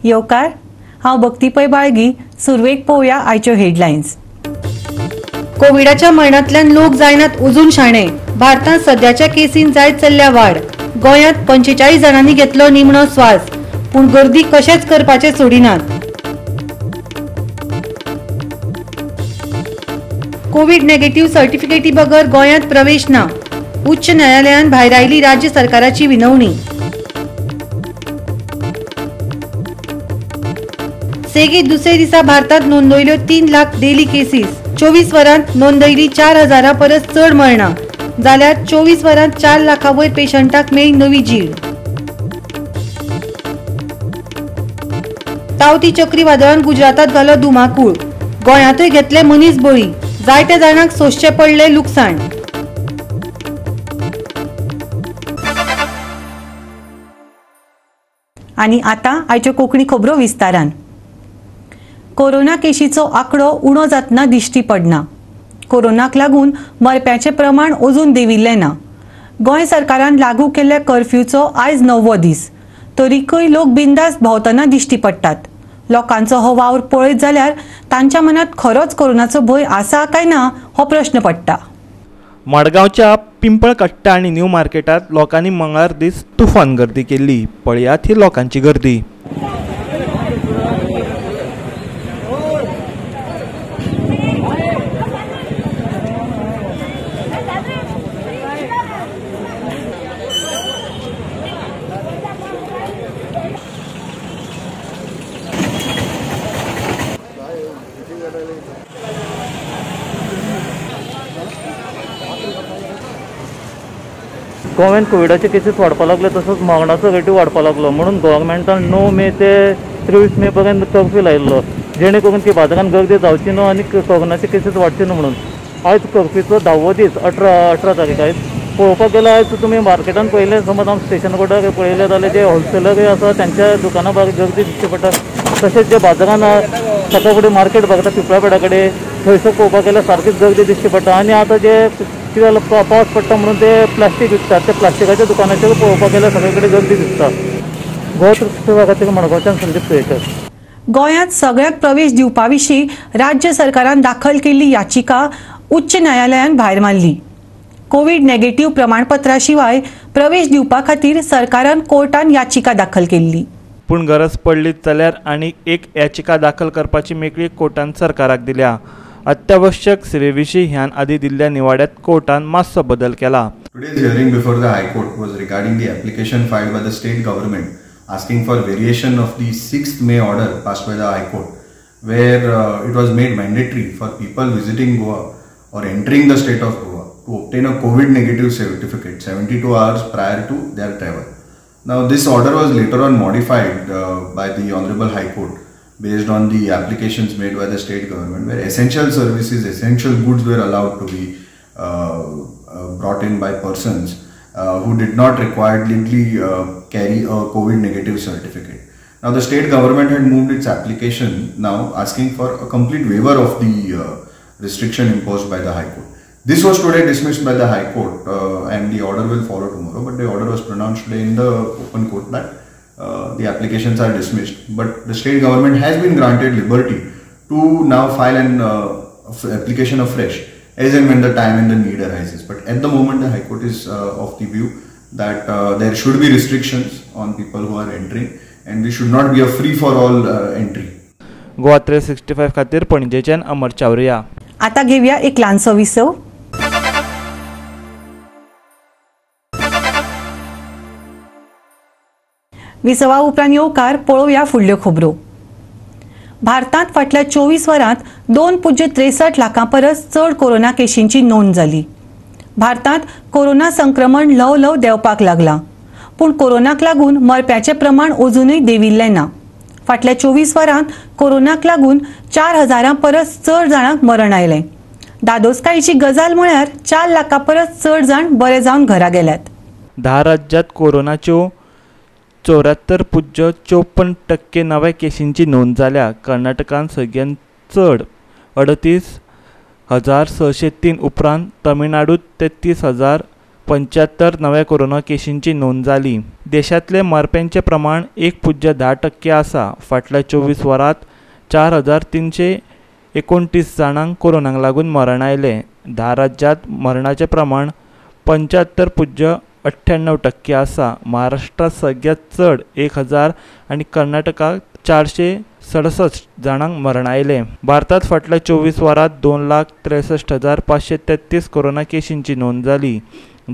येवकार हांव भक्ती पै बाळगी. सुरवेक पळोवया आयच्यो हेडलायन्स. कोविडाच्या मरणांतल्यान लोक जायनात अजून शाणे. भारतात सध्याच्या केसीन जायत चल्ल्या वाड. गोंयांत 45 जणांनी घेतलो निमणो स्वास. पूण गर्दी कशेच करपाचे सोडिनात. कोविड नेगेटिव्ह सर्टिफिकेटी बगर गोंयांत प्रवेश ना. उच्च न्यायालयान भायर आयली राज्य सरकाराची विनवणी. सेगीत दुसरे दिसा भारतात नोंदवयल्यो 3 लाख डेली केसीस. 24 वरांत नोंदयली 4000 परस चड मरणां. जाल्यार 24 वरांत 4 लाखा वयर पेशंटाक मेळ्ळी नवी जीण. तावती चक्रीवादळान गुजरातात घालो धुमाकूळ. गोंयांतय घेतले मनीस बळी. जायत्या जाणांक सोंसचे पडले लुकसाण. आनी आतां आयच्यो कोंकणी खबरो विस्तारान. कोरोना केशीचो आंकडो उणो जातना दिश्टी पडना. कोरोनाक लागून मरप्याचे प्रमाण अजून देंविल्लें ना. गोंय सरकारान लागू केल्ल्या कर्फ्यूचो आयज 9वो दीस. तरीकय लोक बिंदास्त भोंवतना दिश्टी पडटात. लोकांचो हो वावर पळयत जाल्यार तांच्या मनात खरोच कोरोनाचो भंय आसा काय ना हो प्रश्न पडटा. मडगांवच्या पिंपळकट्टा आनी न्यू मार्केटात लोकांनी मंगळार दीस तुफान गर्दी केल्ली. पळयात ही लोकांची गर्दी. गोव्यात कोविडाचे केसीस वाढपाक लागले. तसोच मागणाचो रेटी वाढपाक लागलो. म्हणून गव्हर्मेंटान 9 मे ते 23 मे पर्यंत कर्फ्यू लायिल्लो. जेणे करून की बाजारांत गर्दी जावची न्हू आनी कोरोनाचे केसीस वाडचे न्हू म्हणून. आयज कर्फ्यूचो 10वो दीस 18 तारीख. आयज पळोवपाक गेल्यार आयज तुमी मार्केटान पळयलें समज हांव स्टेशन कोर्टार पळयलें जाल्यार जे होलसेलर आसा त्यांच्या दुकानां भायर गर्दी दिश्टी पडटा. तशेंच जे बाजारान सकाळ फुडें मार्केट भरता पिपळापेडा कडेन थंयसर पळोवपाक गेल्यार सारकीच गर्दी दिश्टी पडटा. आनी आतां जे कित्याक पावस पडटा म्हणून ते प्लास्टीक विकतात ते प्लास्टिकाच्या दुकानाचेर पळोवपाक गेल्यार सगळे कडेन गर्दी दिसता. गोवा सेवा खातीर मडगांवच्यान संदीप सुयेकर. गोंयांत सगळ्याक प्रवेश दिवपा विशीं राज्य सरकारान दाखल केल्ली याचिका उच्च न्यायालयान भायर मारली. कोविड नेगेटिव्ह प्रमाणपत्रा शिवाय प्रवेश दिवपा खातीर सरकारान कोर्टान याचिका दाखल केल्ली. पूण गरज पडली जाल्यार आनी एक याचिका दाखल करपाची मेकळी कोर्टान सरकाराक दिल्या. अत्यावश्यक सेवेविशीं ह्यान आदी दिल्ल्या निवाड्यात कोर्टान मातसो बदल केला. Today's hearing before the High Court was regarding the application filed by the state government asking for variation of the 6th May order passed by the High Court, where it was made mandatory for people visiting Goa or entering the state of Goa to obtain a COVID negative certificate 72 hours prior to their travel. Now this order was later on modified by the Honorable High Court based on the applications made by the state government, where essential services, essential goods were allowed to be brought in by persons who did not requiredly carry a COVID negative certificate. Now the state government had moved its application now asking for a complete waiver of the restriction imposed by the High Court. This was today dismissed by the High Court and the order will follow tomorrow, but the order was pronounced today in the open court that the applications are dismissed, but the state government has been granted liberty to now file an application afresh as and when the time and the need arises. But at the moment the High Court is of the view that there should be restrictions on people who are entering and we should not be a free for all entry. Goa 365 खातीर पणजेच्यान अमर चावरिया. आता घेवया एक ल्हानसो विसव. विसवा उपरांत येवकार पळोवया फुडल्यो खबरो. भारतात फाटल्या 24 वरांत 2.63 लाखां परस चड कोरोना केशींची नोंद जाली. भारतात कोरोना संक्रमण ल्हव ल्हव देंवपाक लागलां. पूण कोरोनाक लागून मरप्याचे प्रमाण अजूनय देंविल्लें ना. फाटल्या 24 वरांत कोरोनाक लागून 4000 परस चड जाणांक मरण आयलें. दादोसकायेची गजाल म्हळ्यार 4 लाखां परस चड जाण बरे जावन घरा गेल्यात. 10 राज्यात कोरोनाच्यो 74.54% नव्या केशींची नोंद जाल्या. कर्नाटकान सगळ्यात चड 38,603 उपरांत तमिळनाडूत 33,075 नव्या कोरोना केशींची नोंद जाली. देशांतले मरप्यांचे प्रमाण 1.10% आसा. फाटल्या 24 वरांत 4,329 जाणांक कोरोनाक लागून मरण आयले. 10 राज्यांत मरणाचें प्रमाण 75.98% आसा. महाराष्ट्रात सगळ्यात चड 1,000 आनी कर्नाटकात 467 जाणांक मरण आयले. भारतात फाटल्या 24 वरांत 2,63,533 कोरोना केशींची नोंद जाली,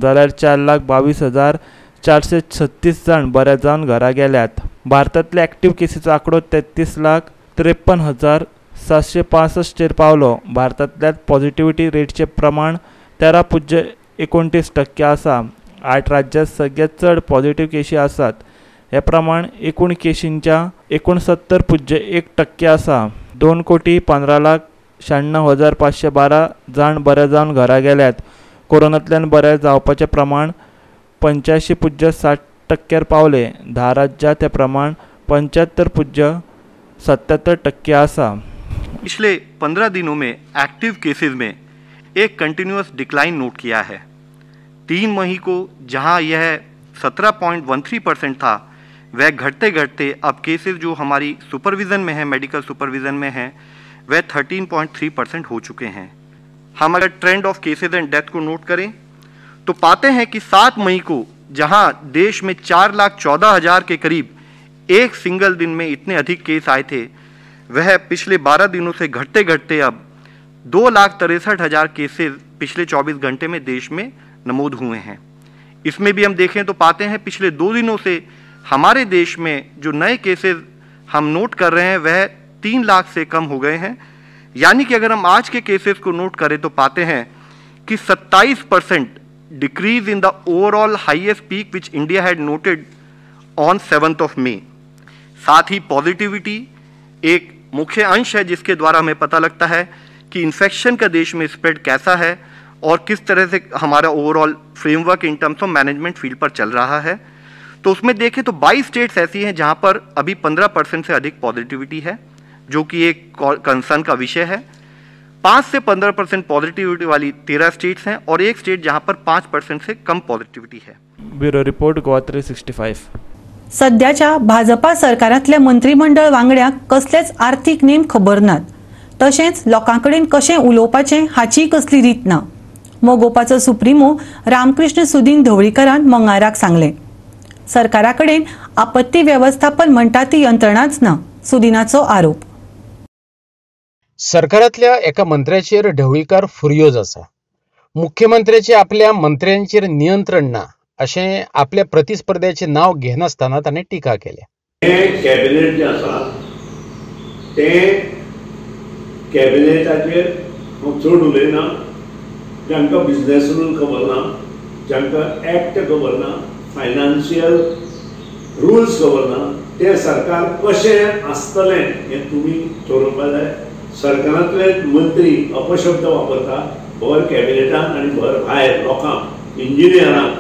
जाल्यार 4,22,436 जाण बरे जावन घरा गेल्यात. भारतांतले एक्टिव्ह केसीचो आंकडो 33,53,765 चेर पावलो. भारतांतल्या पॉझिटिव्हिटी रेटचें प्रमाण 13.29% आसा. 8 राज्यांत सगळ्यात चड पॉझिटिव्ह केशी आसात. हे प्रमाण एकूण केशींच्या 69.1% आसा. 2,15,96,512 जाण बरे जावन घरा गेल्यात. कोरोनांतल्यान बरे जावपाचें प्रमाण 85.60% पावले. 10 राज्यांत हे प्रमाण 75.77% आसा. पिछले 15 दिनों में एक्टिव केसेस में एक कंटिन्यूअस डिक्लाइन नोट किया है. 3 मई को जहां यह 17.13% था, वह घटते घटते अब केसेस जो हमारी सुपरविज़न में है, मेडिकल सुपरविज़न में है, वह 13.3% हो चुके हैं. हम अगर trend of cases end death को नोट करें तो पाते हैं कि 7 मई को जहां देश में 4,14,000 के करीब एक सिंगल दिन में इतने अधिक केस आए थे, वह पिछले 12 दिनों से घटते घटते अब 2,63,000 केसेस पिछले 24 घंटे में देश में नमूद हुए हैं. इसमें भी हम देखें तो पाते हैं पिछले 2 दिनों से हमारे देश में जो नए केसेस हम नोट कर रहे हैं वह 3 लाख से कम हो गए हैं. यानी कि अगर हम आज के केसेस को नोट करें तो पाते हैं कि 27% decrease in the overall highest peak which India had noted on 7 मई. साथ ही पॉजिटिविटी एक मुख्य अंश है जिसके द्वारा हमें पता लगता है कि इन्फेक्शन का देश में स्प्रेड कैसा है और किस तरह से हमारा overall framework in terms of management field पर चल रहा है. तो उसमें देखें तो 22 स्टेट्स ऐसी हैं जहां पर अभी 15% से अधिक पॉजिटिविटी है, जो कि एक कंसर्न का विषय है. 5 से 15% पॉजिटिविटी वाली 13 स्टेट्स हैं और एक स्टेट जहां पर 5% से कम पॉजिटिविटी है. Bureau report Goa 365. सध्याच्या भाजपा सरकारांतल्या मंत्रिमंडळ वांगड्यांक कसलेच आर्थीक नेम खबर नात. तशेंच लोकांकडेन कशें उलोवपाचें हाची कसली रीत ना. मोगोपाचो सुप्रिमो रामकृष्ण सुदीन ढवळीकरान मंगळाराक सांगलें. सरकारा कडेन आपत्ती वेवस्थापन म्हणटा ती यंत्रणाच ना, सुदिनाचो आरोप. सरकारांतल्या एका मंत्र्याचेर ढवळीकार फुर्योज आसा. मुख्यमंत्र्याचे आपल्या मंत्र्यांचेर नियंत्रण ना अशें आपल्या प्रतिस्पर्ध्याचें नांव घेनासतना ताणें टिका केल्या. कॅबिनेट जे आसा ते कॅबिनेटाचेर चड उलयना. जांकां बिजनेस रूल खबर ना, जांकां एक्ट खबर ना, फायनान्शियल रुल्स खबर ना, ते सरकार कशें आसतलें हें तुमी ठरोवपाक जाय. सरकारांतले मंत्री अपशब्द वापरता भर कॅबिनेटान आनी भर भायर लोकांक, इंजिनियरांक,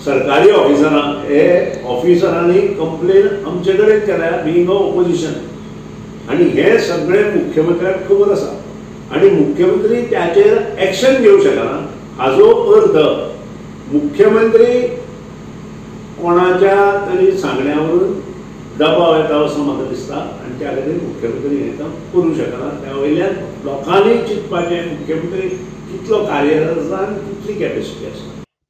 सरकारी ऑफिसरांक. हे ऑफिसरांनी कंप्लेन आमचे कडेन केल्या बिंग ऑफ ऑपोजिशन, आनी हे सगळे मुख्यमंत्र्याक खबर आसा आनी मुख्यमंत्री त्याचेर एक्शन घेवंक शकना. हाजो अर्थ मुख्यमंत्री कोणाच्या तरी सांगण्यावरून दबाव येता असो म्हाका दिसता आनी त्या खातीर मुख्यमंत्री हें काम करूंक शकना. त्या वयल्यान लोकांनी चिंतपाचें मुख्यमंत्री कितलो कार्यरत आसा आनी कितली कॅपेसिटी आसा.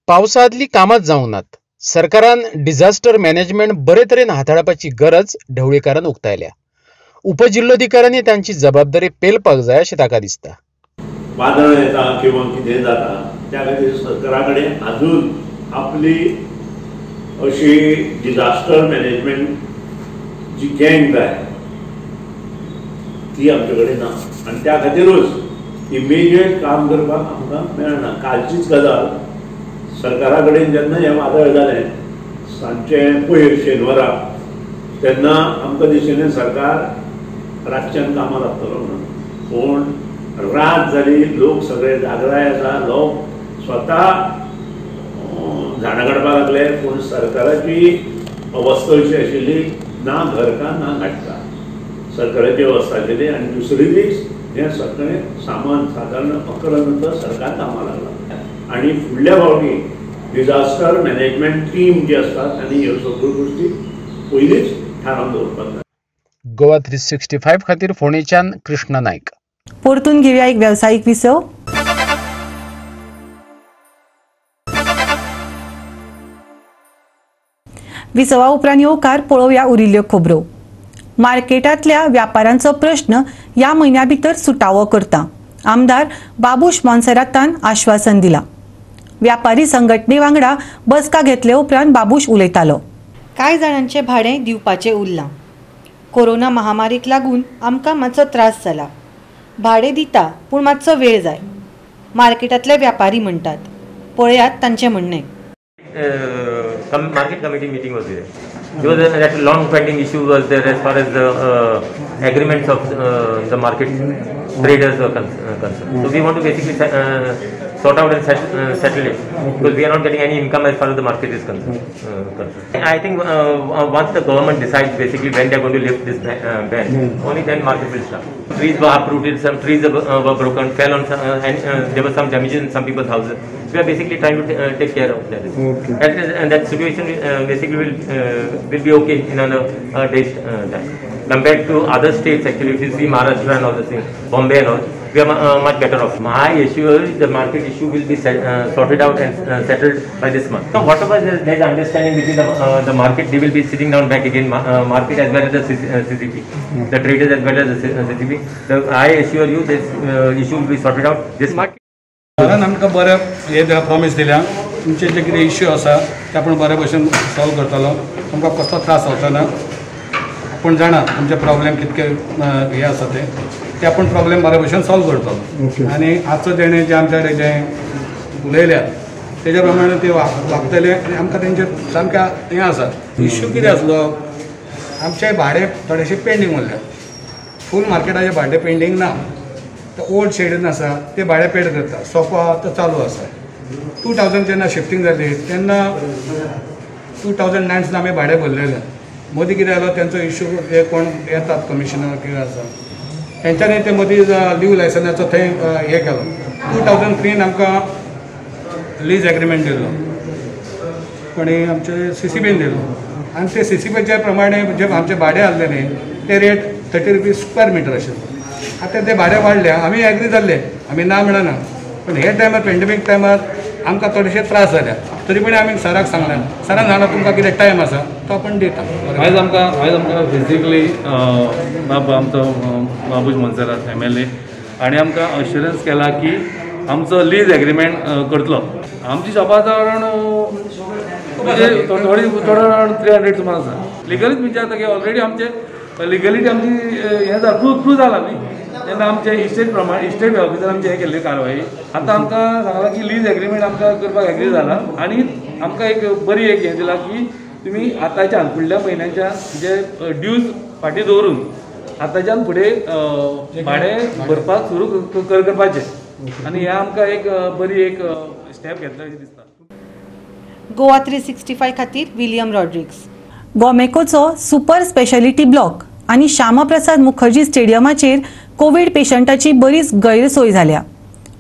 पावसांतली कामांच जावंक नात. सरकारान डिझास्टर मॅनेजमेंट बरे तरेन हाताळपाची गरज ढवळीकारान उक्तायल्या. उपजिल्लोधिकाऱ्यांनी तांची जबाबदारी पेलपाक जाय अशें ताका दिसता. वादळ येता किंवा कितें जाता त्या खातीर सरकारा कडेन आजून आपली अशी डिझास्टर मॅनेजमेंट जी गँग जाय ती आमचे कडेन ना आनी त्या खातीरूच इमिजिएट काम करपाक आमकां मेळना. कालचीच गजाल सरकारा कडेन जेन्ना हें वादळ जालें सांजचें पयर शेनवारा, तेन्ना आमकां दिशिल्लें सरकार रातच्यान कामां लागतलो म्हणून, पूण रात जाली, लोक सगळे जागराय आसा, लोक स्वता झाडां काडपाक लागले, पूण सरकाराची अवस्था अशी आशिल्ली, ना घरका ना घाटका सरकाराची अवस्था आशिल्ली. आनी दुसरे दीस हे सगळें सामान साधारण 11 नंतर सरकार कामाक लागला. आनी फुडल्या फावटी डिझास्टर मॅनेजमेंट टीम जी आसता तांणी ह्यो सगळ्यो गोश्टी पयलींच थारावन दवरपाक जाय. गोवा 365 खातीर फोंडेच्यान कृष्ण नायक. परतून घेवया एक व्यावसायिक विसव. विसवा उपरांत येवकार पळोवया उरिल्ल्यो खबरो. मार्केटांतल्या व्यापाऱ्यांचो प्रश्न ह्या म्हयन्या भितर सुटावो करता. आमदार बाबूश मोन्सेरातान आश्वासन दिलां. व्यापारी संघटने वांगडा बसका घेतले उपरांत बाबूश उलयतालो. कांय जाणांचे भाडें दिवपाचें उरलां. कोरोना महामारीक लागून आमकां मातसो त्रास जाला. भाडें दिता पूण मातसो वेळ जाय. मार्केटांतले व्यापारी म्हणटात. पळयात तांचें म्हणणें. Market committee meeting was there. There was that long pending issue was there as far as the agreements of the market traders were concerned. So we want to basically sort out and settle it because we are not getting any income as far as the market is concerned. I think once the government decides basically when they are going to lift this ban, only then market will start. Trees were uprooted, some trees were broken, fell on some, and there were some damages in some people's houses. We are basically trying to take care of that. Okay. And that situation basically will be okay in another day's time. Compared to other states, actually, if you see Maharashtra and all the things, Bombay and all, we are much better off. My issue is the market issue will be sorted out and settled by this month. So whatever there is understanding between the market, they will be sitting down back again, market as well as the CCP, the traders as well as the CCP. So I assure you this issue will be sorted out this month. कारण आमकां बरें हे promise दिल्या तुमचे जे कितें issue आसा ते आपण बरे भशेन सॉल्व करतलो. आमकां कसलो त्रास जावचो ना. आपण जाणा आमचे प्रॉब्लेम कितके हे आसा ते आपण प्रॉब्लेम बरे भशेन सॉल्व करतलो. आनी आजचो जेणे जे आमच्या कडेन जे उलयल्या तेज्या प्रमाणे ते वागतले आनी आमकां तेंचे सामकें हें आसा. इश्यू कितें आसलो आमचे भाडे थोडेशे पेंडींग उरल्या. फूल मार्केटाचे भाडे पेंडींग ना. ते ओल्ड शेडीन आसा ते भाडे पेड करता. सोफा तो चालू आसा. 2000 जेन्ना शिफ्टिंग जाली तेन्ना 2009 आमी भाडे भरलेले. मदीं कितें जालो तेंचो इश्यू हे कोण येतात कमिशनर कितें आसा तेंच्यांनी ते मदीं लीव लायसन्साचो थंय हे केलो. 2003 आमकां लीज एग्रीमेंट दिलो कोणी आमचे CCBन दिलो. आनी ते CCBच्या प्रमाणे जे आमचे भाडे आसले न्ही ते रेट 30 रुपीज स्क्वेअर मिटर आशिल्लो. आतां ते भाडे वाडल्या आमी एग्री जाल्ले आमी ना म्हणना. पण हे टायमार पेंडेमीक टायमार आमकां थोडेशे त्रास जाल्या. तरी पूण आमी सराक सांगलें. सरान सांगलें तुमकां कितें टायम आसा तो आपण दिता. आयज आमकां बेसिकली आमचो बाबूश मोन्सेरात MLA आनी आमकां अश्युरन्स केला की आमचो लीज एग्रीमेंट करतलो. आमची शॉपां अरावंड थोडे अरावंड 300 सुमार आसा. लिगलीच म्हणजे आतां की ऑलरेडी आमचे लिगलिटी आमची हें जाला प्रूव जाला न्ही. तेन्ना आमचे इस्टेट ऑफिसर आमचे हे केल्ली कारवाई. आतां आमकां सांगला की लीज एग्रीमेंट आमकां करपाक एग्री जाला आनी आमकां एक बरी एक हें दिला की तुमी आतांच्यान फुडल्या म्हयन्याच्या जे ड्यूज फाटीं दवरून आतांच्यान फुडें भाडें भरपाक सुरू करपाचें. आनी हें आमकां एक बरी एक स्टेप घेतला अशें दिसता. गोवा 365 खातीर विलियम रॉड्रिग्स. गोमेकोचो सुपर स्पेशालिटी ब्लॉक आनी श्यामाप्रसाद मुखर्जी स्टेडियमाचेर कोविड पेशंटाची बरीच गैरसोय जाल्या.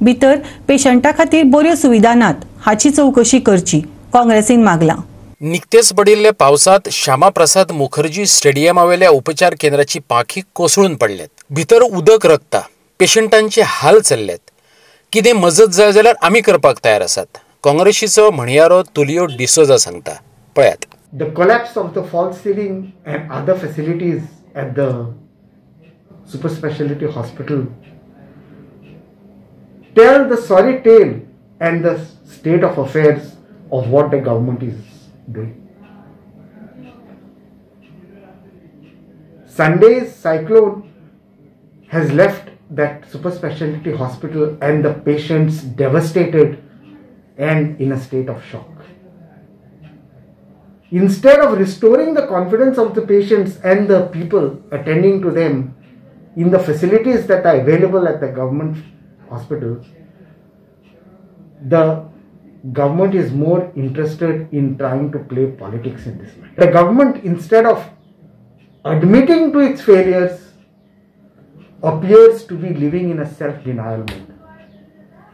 भितर पेशंटा खातीर बऱ्यो सुविधा नात हाची चवकशी करची काँग्रेसीन मागला. निकतेच पडिल्ल्या पावसात श्यामाप्रसाद मुखर्जी स्टेडियमावेल्या उपचार केंद्राची पाखी कोसळून पडल्यात. भितर उदक रकता. पेशंटांचे हाल चल्ल्यात. कितें मजत जाय जाल्यार आमी करपाक तयार आसात. काँग्रेसीचो म्हणयारो तुलियो डिसोजा सांगता. पळयात. The collapse of the false ceiling and other facilities at the super specialty hospital tell the sorry tale and the state of affairs of what the government is doing. Sunday's cyclone has left that super specialty hospital and the patients devastated and in a state of shock. Instead of restoring the confidence of the patients and the people attending to them, in the facilities that are available at the government hospitals, the government is more interested in trying to play politics in this matter. The government, instead of admitting to its failures, appears to be living in a self-denial mode.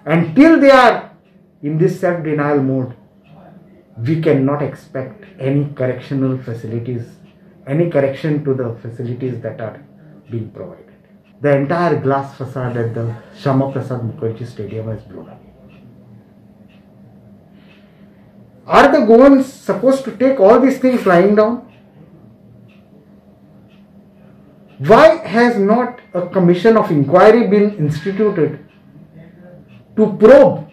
Until they are in this self-denial mode, we cannot expect any correctional facilities, any correction to the facilities that are being provided. The entire glass facade at the Shama Prasad Mukherjee Stadium is blown up. Are the Goans supposed to take all these things lying down? Why has not a commission of inquiry been instituted to probe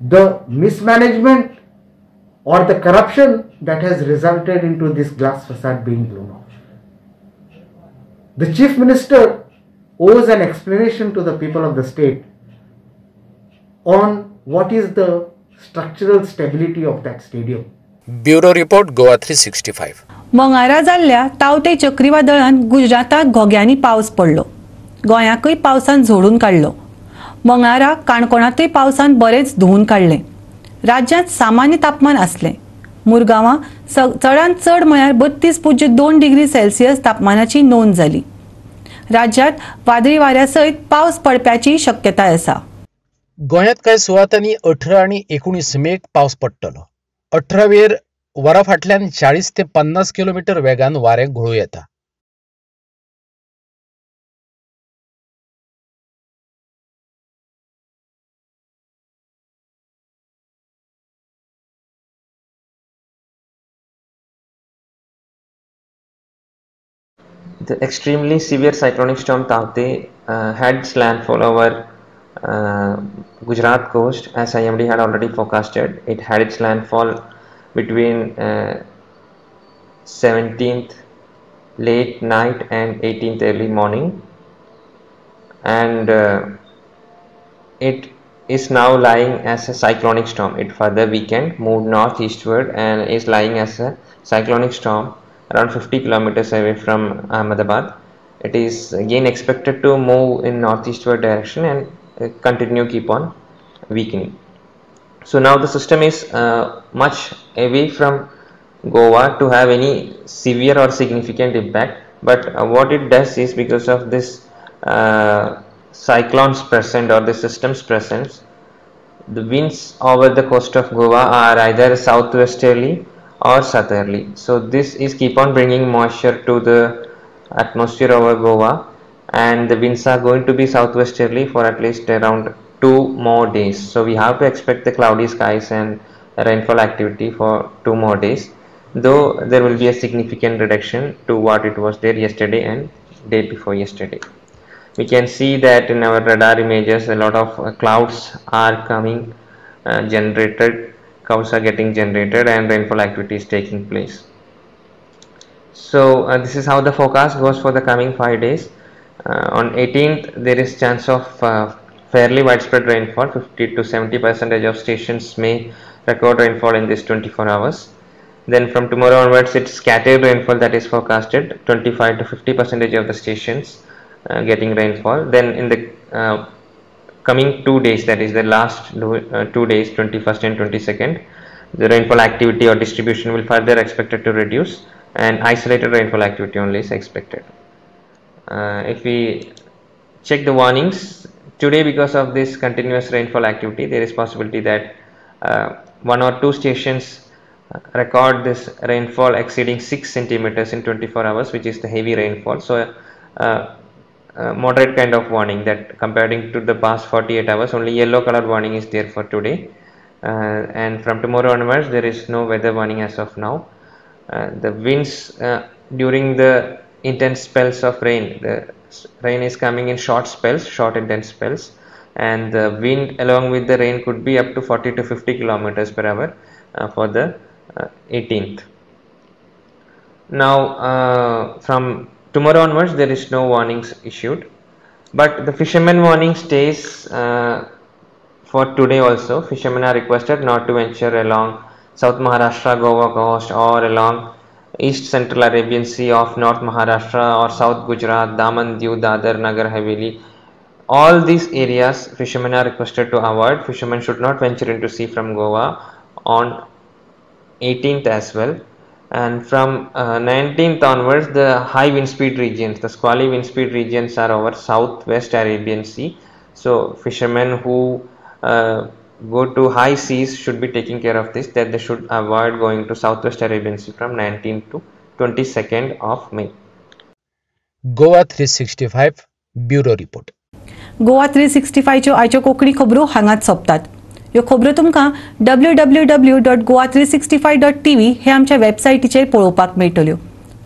the mismanagement or the corruption that has resulted into this glass facade being blown off? The Chief Minister owes an explanation to the people of the state on what is the structural stability of that stadium. Bureau report Goa 365. मंगळारा जाल्ल्या तावते चक्रीवादळान गुजरातात घोग्यांनी पावस पडलो. गोंयाकय पावसान झोडून काडलो. मंगळारा काणकोणातय पावसान बरेच धुवन काडले. राज्यांत सामान्य तापमान आसले. मुरगांवां चडांत चड म्हळ्यार 32.2 डिग्री सेल्सियस तापमानाची नोंद जाली. राज्यांत वादळी वाऱ्या सयत पावस पडप्याची शक्यताय आसा. गोंयांत कांय सुवातांनी 18 आनी 19 मेक पावस पडटलो. 18 वेर वरा फाटल्यान 40 ते 50 किलोमीटर वेगान वारें घुळू येता. The extremely severe cyclonic storm Taukte had its landfall over Gujarat coast, as IMD had already forecasted. It had its landfall between 17th late night and 18th early morning, and it is now lying as a cyclonic storm. It further weakened, moved northeastward, and is lying as a cyclonic storm around 50 kilometers away from Ahmedabad. It is again expected to move in northeastward direction and keep on weakening. So now the system is much away from Goa to have any severe or significant impact, but what it does is, because of this cyclone's presence or the system's presence, the winds over the coast of Goa are either southwesterly or southerly. So this is keep on bringing moisture to the atmosphere over Goa, and the winds are going to be southwesterly for at least around 2 more days. So we have to expect the cloudy skies and rainfall activity for 2 more days, though there will be a significant reduction to what it was there yesterday and day before yesterday. We can see that in our radar images a lot of clouds are coming generated. Clouds are getting generated and rainfall activity is taking place. So this is how the forecast goes for the coming 5 days. On 18th there is chance of fairly widespread rainfall. 50 to 70% of stations may record rainfall in this 24 hours. Then from tomorrow onwards it's scattered rainfall that is forecasted. 25 to 50% of the stations getting rainfall. Then in the coming 2 days, that is the last 2 days, 21st and 22nd, the rainfall activity or distribution will further expected to reduce, and isolated rainfall activity only is expected. If we check the warnings today, because of this continuous rainfall activity, there is possibility that 1 or 2 stations record this rainfall exceeding 6 centimeters in 24 hours, which is the heavy rainfall. So moderate kind of warning, that comparing to the past 48 hours, only yellow color warning is there for today, and from tomorrow onwards there is no weather warning as of now. The winds during the intense spells of rain, the rain is coming in short spells, short intense spells, and the wind along with the rain could be up to 40 to 50 kilometers per hour for the 18th. Now from tomorrow onwards there is no warnings issued, but the fishermen warning stays for today also. Fishermen are requested not to venture along South Maharashtra, Goa coast, or along East Central Arabian Sea of North Maharashtra or South Gujarat, Daman, Diu, Dadar, Nagar Haveli. All these areas fishermen are requested to avoid. Fishermen should not venture into sea from Goa on 18th as well. And from 19th onwards, the high wind speed regions, the squally wind speed regions are over southwest Arabian Sea. So fishermen who go to high seas should be taking care of this, that they should avoid going to southwest Arabian Sea from 19th to 22nd of May. Goa 365 bureau report. Goa 365 च्यो आयच्यो कोंकणी खबरो हांगाच सोंपतात. ह्यो खबरो तुमकां www.goa365.tv हे आमच्या वेबसायटीचेर पळोवपाक मेळटल्यो.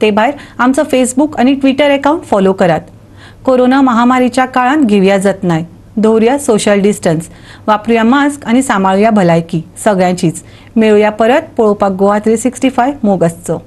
ते भायर आमचो फेसबूक आनी ट्विटर अकाउंट फॉलो करात. कोरोना महामारीच्या काळांत घेवया जतनाय, दवरुया सोशल डिस्टन्स, वापरुया मास्क आनी सांबाळुया भलायकी सगळ्यांचीच. मेळुया परत पळोवपाक गोवा 365 मोग आसचो.